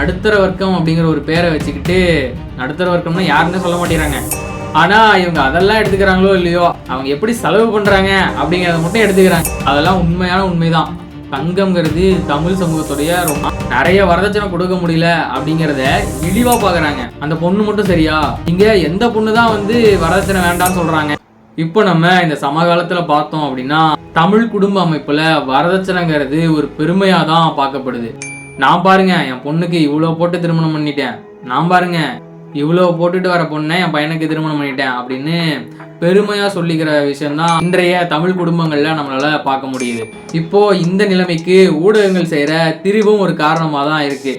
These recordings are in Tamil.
நடுத்தர வர்க்கம் அப்படிங்கிற ஒரு பேரை வச்சுக்கிட்டு, நடுத்தர வர்க்கம்னா யாருன்னு சொல்ல மாட்டேங்கிறாங்க. ஆனா இவங்க அதெல்லாம் எடுத்துக்கிறாங்களோ இல்லையோ, அவங்க எப்படி செலவு பண்றாங்க அப்படிங்கிறத மட்டும் எடுத்துக்கிறாங்க. அதெல்லாம் உண்மைதான். தங்கம்ங்கிறது தமிழ் சமூகத்துடைய ரொம்ப நிறைய வரதட்சணை கொடுக்க முடியல அப்படிங்கிறத இழிவா பாக்குறாங்க. அந்த பொண்ணு மட்டும் சரியா, இங்க எந்த பொண்ணு தான் வந்து வரதட்சணை வேண்டாம்னு சொல்றாங்க. இப்போ நம்ம இந்த சமகாலத்துல பார்த்தோம் அப்படின்னா, தமிழ் குடும்ப அமைப்புல வரதட்சணைங்கிறது ஒரு பெருமையா தான் பார்க்கப்படுது. நான் பாருங்க என் பொண்ணுக்கு இவ்வளவு போட்டு திருமணம் பண்ணிட்டேன், நான் பாருங்க இவ்வளவு போட்டுட்டு வர பொண்ணை என் பையனுக்கு திருமணம் பண்ணிட்டேன் அப்படின்னு பெருமையா சொல்லிக்கிற விஷயம்தான் இன்றைய தமிழ் குடும்பங்கள்ல நம்மளால பார்க்க முடியுது. இப்போ இந்த நிலைமைக்கு ஊடகங்கள் செய்யற திரிவும் ஒரு காரணமா தான் இருக்கு.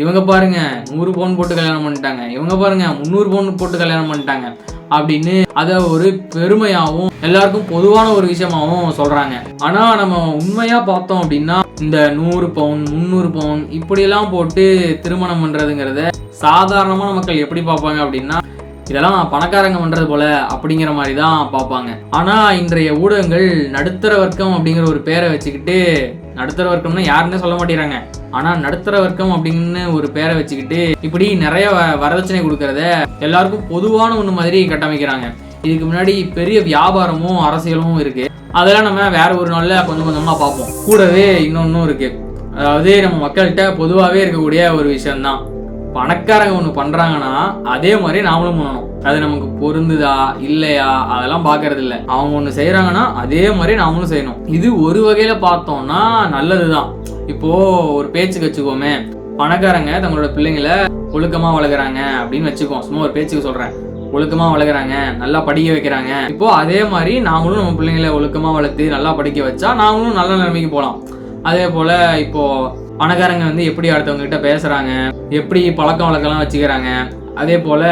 இவங்க பாருங்க 100 பவுன் போட்டு கல்யாணம் பண்ணிட்டாங்க, இவங்க பாருங்க 300 பவுன் போட்டு கல்யாணம் பண்ணிட்டாங்க அப்படின்னு அதை ஒரு பெருமையாவும் எல்லாருக்கும் பொதுவான ஒரு விஷயமாவும் சொல்றாங்க. ஆனா நம்ம உண்மையா பார்த்தோம் அப்படின்னா, இந்த 100 பவுன் 300 பவுன் இப்படியெல்லாம் போட்டு திருமணம் பண்றதுங்கிறத சாதாரணமான மக்கள் எப்படி பார்ப்பாங்க அப்படின்னா, இதெல்லாம் பணக்காரங்க பண்றது போல அப்படிங்கிற மாதிரி தான் பார்ப்பாங்க. ஆனா இன்றைய ஊடகங்கள் நடுத்தர வர்க்கம் அப்படிங்கிற ஒரு பேரை வச்சுக்கிட்டு, நடுத்தர வர்க்கம்னா யாருன்னு சொல்ல மாட்டேங்கிறாங்க, ஆனா நடுத்தர வர்க்கம் அப்படின்னு ஒரு பேரை வச்சுக்கிட்டு இப்படி நிறைய வரதட்சணை கொடுக்கறத எல்லாருக்கும் பொதுவான ஒண்ணு மாதிரி கட்டமைக்கிறாங்க. இதுக்கு முன்னாடி பெரிய வியாபாரமும் அரசியலும் இருக்கு. அதெல்லாம் நம்ம வேற ஒரு நாள்ல கொஞ்சம் கொஞ்சமா பார்ப்போம். கூடவே இன்னொன்னும் இருக்கு. அதாவது நம்ம மக்கள்கிட்ட பொதுவாகவே இருக்கக்கூடிய ஒரு விஷயம்தான், பணக்காரங்க ஒன்று பண்றாங்கன்னா அதே மாதிரி நாமளும் பண்ணணும். அது நமக்கு பொருந்துதா இல்லையா அதெல்லாம் பாக்குறது இல்லை. அவங்க ஒன்று செய்யறாங்கன்னா அதே மாதிரி நாமளும் செய்யணும். இது ஒரு வகையில பார்த்தோம்னா நல்லதுதான். இப்போ ஒரு பேச்சுக்கு வச்சுக்கோமே, பணக்காரங்க தங்களோட பிள்ளைங்களை ஒழுக்கமா வளர்க்குறாங்க அப்படின்னு வச்சுக்கோம். சும்மா ஒரு பேச்சுக்கு சொல்றேன், ஒழுக்கமா வளர்க்குறாங்க, நல்லா படிக்க வைக்கிறாங்க. இப்போ அதே மாதிரி நாமளும் நம்ம பிள்ளைங்களை ஒழுக்கமா வளர்த்து நல்லா படிக்க வச்சா நாமளும் நல்ல நிலைமைக்கு போகலாம். அதே போல இப்போ பணக்காரங்க வந்து எப்படி அடுத்தவங்க கிட்ட பேசுறாங்க, எப்படி பழக்க வழக்கம்லாம் வச்சுக்கிறாங்க, அதே போல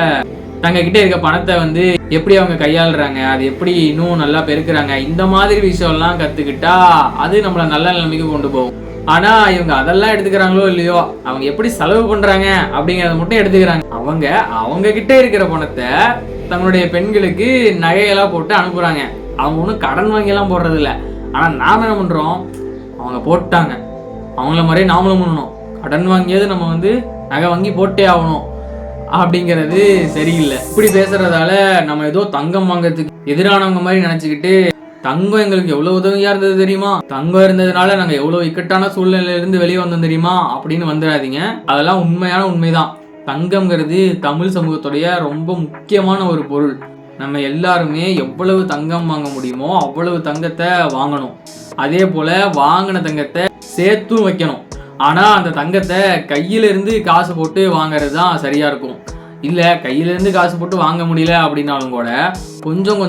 தங்க கிட்ட இருக்க பணத்தை வந்து எப்படி அவங்க கையாளுறாங்க, அது எப்படி இன்னும் நல்லா பெருக்குறாங்க, இந்த மாதிரி விஷயம்லாம் கத்துக்கிட்டா அது நம்மள நல்ல நிலைமைக்கு கொண்டு போகும். ஆனா இவங்க அதெல்லாம் எடுத்துக்கிறாங்களோ இல்லையோ, அவங்க எப்படி செலவு பண்றாங்க அப்படிங்கறத மட்டும் எடுத்துக்கிறாங்க. அவங்க கிட்ட இருக்கிற பணத்தை தங்களுடைய பெண்களுக்கு நகையெல்லாம் போட்டு அனுப்புறாங்க. அவங்க ஒன்றும் கடன் வாங்கியெல்லாம் போடுறது இல்லை. ஆனா நாம என்ன பண்றோம், அவங்க போட்டாங்க அவங்கள மாதிரியே நாமளும் பண்ணணும், கடன் வாங்கியது நம்ம வந்து நகை வாங்கி போட்டே ஆகணும் அப்படிங்கிறது சரியில்லை. இப்படி பேசுறதால நம்ம ஏதோ தங்கம் வாங்கறதுக்கு எதிரானவங்க மாதிரி நினைச்சுக்கிட்டு, தங்கம் எங்களுக்கு எவ்வளவு உதவியா இருந்தது தெரியுமா, தங்கம் இருந்ததுனால நாங்க எவ்வளவு இக்கட்டான சூழ்நிலையில இருந்து வெளியே வந்தோம் தெரியுமா அப்படின்னு வந்துடாதீங்க. அதெல்லாம் உண்மைதான். தங்கம்ங்கிறது தமிழ் சமூகத்துடைய ரொம்ப முக்கியமான ஒரு பொருள். நம்ம எல்லாருமே எவ்வளவு தங்கம் வாங்க முடியுமோ அவ்வளவு தங்கத்தை வாங்கணும். அதே போல வாங்கின தங்கத்தை சேர்த்தும் வைக்கணும். ஆனா அந்த தங்கத்தை கையில இருந்து காசு போட்டு வாங்கறது தான் சரியா இருக்கும். இல்ல கையில இருந்து காசு போட்டு வாங்க முடியல அப்படின்னாலும் கூட கொஞ்சம்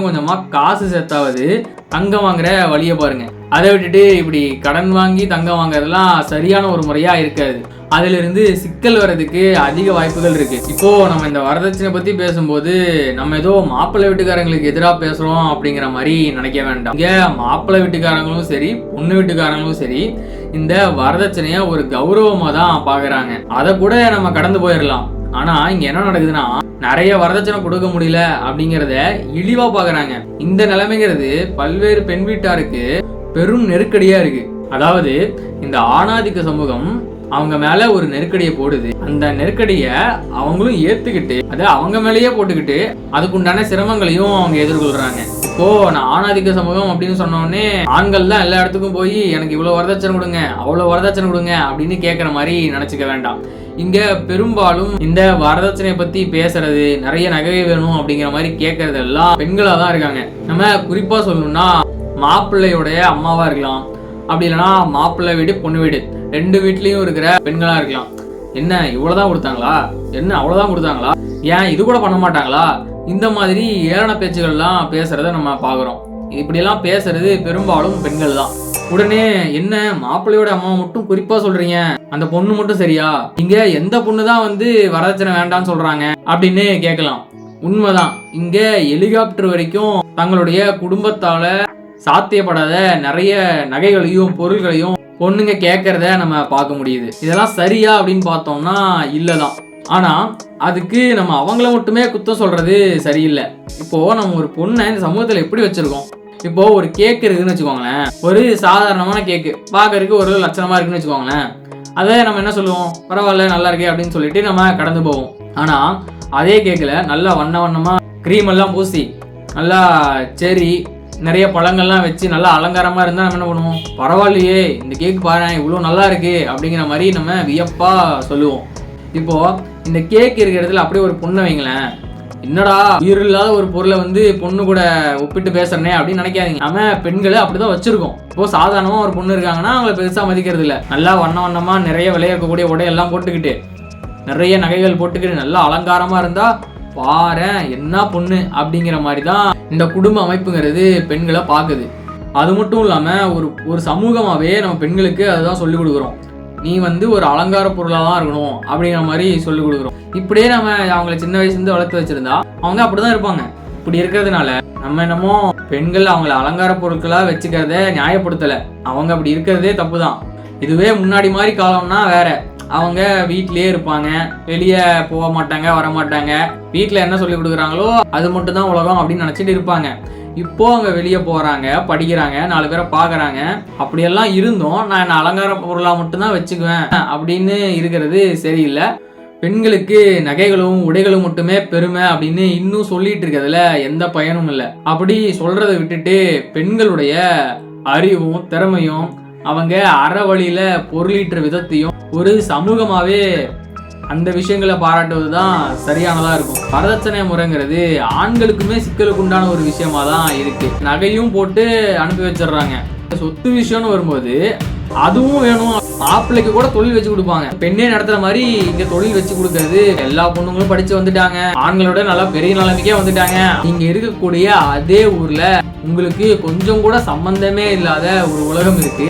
கொஞ்சமா காசு சேர்த்தாவது தங்கம் வாங்குற வழியை பாருங்க. அதை விட்டுட்டு இப்படி கடன் வாங்கி தங்கம் வாங்குறதுலாம் சரியான ஒரு முறையா இருக்காது. அதுல இருந்து சிக்கல் வர்றதுக்கு அதிக வாய்ப்புகள் இருக்கு. இப்போ நம்ம இந்த வரதட்சணை பத்தி பேசும்போது நம்ம ஏதோ மாப்பிள்ளை வீட்டுக்காரங்களுக்கு எதிராக பேசுறோம் அப்படிங்கிற மாதிரி நினைக்க வேண்டாம். இங்க மாப்பிள்ளை வீட்டுக்காரங்களும் சரி பொண்ணு வீட்டுக்காரங்களும் சரி இந்த வரதட்சணைய ஒரு கௌரவமா தான் பாக்குறாங்க. அதை கூட நம்ம கடந்து போயிடலாம். ஆனா இங்க என்ன நடக்குதுன்னா, நிறைய வரதட்சணை கொடுக்க முடியல அப்படிங்கறத இழிவா பாக்குறாங்க. இந்த நிலைமைங்கிறது பல்வேறு பெண் வீட்டாருக்கு பெரும் நெருக்கடியா இருக்கு. அதாவது இந்த ஆணாதிக்க சமூகம் அவங்க மேல ஒரு நெருக்கடியை போடுது. அந்த நெருக்கடிய அவங்களும் ஏத்துக்கிட்டு அதை அவங்க மேலேயே போட்டுக்கிட்டு அதுக்குண்டான சிரமங்களையும் அவங்க எதிர்கொள்றாங்க. இப்போ நான் ஆணாதிக்க சமூகம் அப்படின்னு சொன்ன உடனே ஆண்கள் தான் எல்லா இடத்துக்கும் போய் எனக்கு இவ்வளவு வரதட்சணை கொடுங்க அவ்வளவு வரதட்சணை கொடுங்க அப்படின்னு கேட்கற மாதிரி நினைச்சுக்க வேண்டாம். இங்க பெரும்பாலும் இந்த வரதட்சணையை பத்தி பேசுறது, நிறைய நகை வேணும் அப்படிங்கிற மாதிரி கேட்கறது எல்லாம் பெண்களா தான் இருக்காங்க. நம்ம குறிப்பா சொல்லணும்னா மாப்பிள்ளையோடைய அம்மாவா இருக்கலாம், அப்படி இல்லைன்னா மாப்பிள்ளை வீடு பொண்ணு வீடு ரெண்டு வீட்லயும் இருக்கிற பெண்களா இருக்கலாம். என்ன இவ்வளவுதான் கொடுத்தாங்களா, என்ன அவ்வளவுதான் கொடுத்தாங்களா, ஏன் இது கூட பண்ண மாட்டாங்களா, இந்த மாதிரி ஏளன பேச்சுகள்லாம் பேசுறத நம்ம பாக்குறோம். இப்படியெல்லாம் பேசுறது பெரும்பாலும் பெண்கள் தான். உடனே என்ன மாப்பிள்ளையோட அம்மா மட்டும் குறிப்பா சொல்றீங்க, அந்த பொண்ணு மட்டும் சரியா, இங்க எந்த பொண்ணு தான் வந்து வரதட்சணை வேண்டாம்னு சொல்றாங்க அப்படின்னு கேட்கலாம். உண்மைதான். இங்க ஹெலிகாப்டர் வரைக்கும் தங்களுடைய குடும்பத்தால சாத்தியப்படாத நிறைய நகைகளையும் பொருள்களையும் பொண்ணுங்க கேட்கறத நம்ம பார்க்க முடியுது. இதெல்லாம் சரியா அப்படின்னு பார்த்தோம்னா இல்லதான். ஆனா அதுக்கு நம்ம அவங்கள மட்டுமே குத்தம் சொல்றது சரியில்லை. இப்போ நம்ம ஒரு பொண்ணை இந்த சமூகத்துல எப்படி வச்சிருக்கோம், இப்போ ஒரு கேக் இருக்குன்னு வச்சுக்கோங்களேன், ஒரு சாதாரணமான கேக்கு பார்க்கறதுக்கு ஒரு லட்சணமா இருக்குன்னு வச்சுக்கோங்களேன், அதை நம்ம என்ன சொல்லுவோம், பரவாயில்ல நல்லா இருக்கே அப்படின்னு சொல்லிட்டு நம்ம கடந்து போவோம். ஆனா அதே கேக்ல நல்லா வண்ணமா கிரீம் எல்லாம் பூசி நல்லா செரி நிறைய பழங்கள்லாம் வச்சு நல்லா அலங்காரமா இருந்தா நம்ம என்ன பண்ணுவோம், பரவாயில்லையே இந்த கேக் பாரு இவ்வளோ நல்லா இருக்கு அப்படிங்கிற மாதிரி நம்ம வியப்பா சொல்லுவோம். இப்போ இந்த கேக் இருக்கிற இடத்துல அப்படியே ஒரு பொண்ணை வைங்களேன், என்னடா உயிர் இல்லாத ஒரு பொருளை பொண்ணு கூட ஒப்பிட்டு பேசுறனே அப்படின்னு நினைக்காதீங்க. நம்ம பெண்களை அப்படிதான் வச்சிருக்கோம். இப்போ சாதாரணமா ஒரு பொண்ணு இருக்காங்கன்னா அவங்களை பெருசா மதிக்கிறது இல்லை. நல்லா வண்ணமா நிறைய விளையாடக்கூடிய உடையெல்லாம் போட்டுக்கிட்டு நிறைய நகைகள் போட்டுக்கிட்டு நல்லா அலங்காரமா இருந்தா பாரேன் என்ன பொண்ணு அப்படிங்கிற மாதிரி தான் இந்த குடும்ப அமைப்புங்கிறது பெண்களை பார்க்குது. அது மட்டும் இல்லாம ஒரு சமூகமாவே நம்ம பெண்களுக்கு அதுதான் சொல்லிக் கொடுக்குறோம், நீ ஒரு அலங்கார பொருளாக தான் இருக்கணும் அப்படிங்கிற மாதிரி சொல்லிக் கொடுக்குறோம். இப்படியே நம்ம அவங்களை சின்ன வயசுலேருந்து வளர்த்து வச்சிருந்தா அவங்க அப்படிதான் இருப்பாங்க. இப்படி இருக்கிறதுனால நம்ம என்னமோ பெண்கள் அவங்களை அலங்கார பொருட்களாக வச்சுக்கிறத நியாயப்படுத்தலை, அவங்க அப்படி இருக்கிறதே தப்பு தான். இதுவே முன்னாடி மாதிரி காலம்னா வேற, அவங்க வீட்டிலேயே இருப்பாங்க, வெளியே போக மாட்டாங்க வர மாட்டாங்க, வீட்டில் என்ன சொல்லி கொடுக்குறாங்களோ அது மட்டும் தான் உலகம் அப்படின்னு நினச்சிட்டு இருப்பாங்க. இப்போ அவங்க வெளியே போகிறாங்க, படிக்கிறாங்க, 4 பேரை பார்க்குறாங்க. அப்படியெல்லாம் இருந்தும் நான் என்ன அலங்கார பொருளாக மட்டும்தான் வச்சுக்குவேன் அப்படின்னு இருக்கிறது சரியில்லை. பெண்களுக்கு நகைகளும் உடைகளும் மட்டுமே பெருமை அப்படின்னு இன்னும் சொல்லிட்டு இருக்கிறதுல எந்த பயனும் இல்லை. அப்படி சொல்றதை விட்டுட்டு பெண்களுடைய அறிவும் திறமையும் அவங்க அற வழியில பொருளீட்டுற விதத்தையும் ஒரு சமூகமாவே அந்த விஷயங்களை பாராட்டுவது தான் சரியானதா இருக்கும். வரதட்சணை முறைங்கிறது ஆண்களுக்குமே சிக்கலுக்கு உண்டான ஒரு விஷயமா தான் இருக்கு. நகையும் போட்டு அனுப்பி வச்சிடுறாங்க. சொத்து விஷயம்னு வரும்போது அதுவும் வேணும். மாப்பிள்ளைக்கு கூட தொழில் வச்சு கொடுப்பாங்க. பெண்ணே நடத்துற மாதிரி இங்க தொழில் வச்சு கொடுக்கறது. எல்லா பொண்ணுங்களும் படிச்சு வந்துட்டாங்க, ஆண்களோட நல்லா பெரிய நிலைமைக்கே வந்துட்டாங்க. இங்க இருக்கக்கூடிய அதே ஊர்ல உங்களுக்கு கொஞ்சம் கூட சம்பந்தமே இல்லாத ஒரு உலகம் இருக்கு.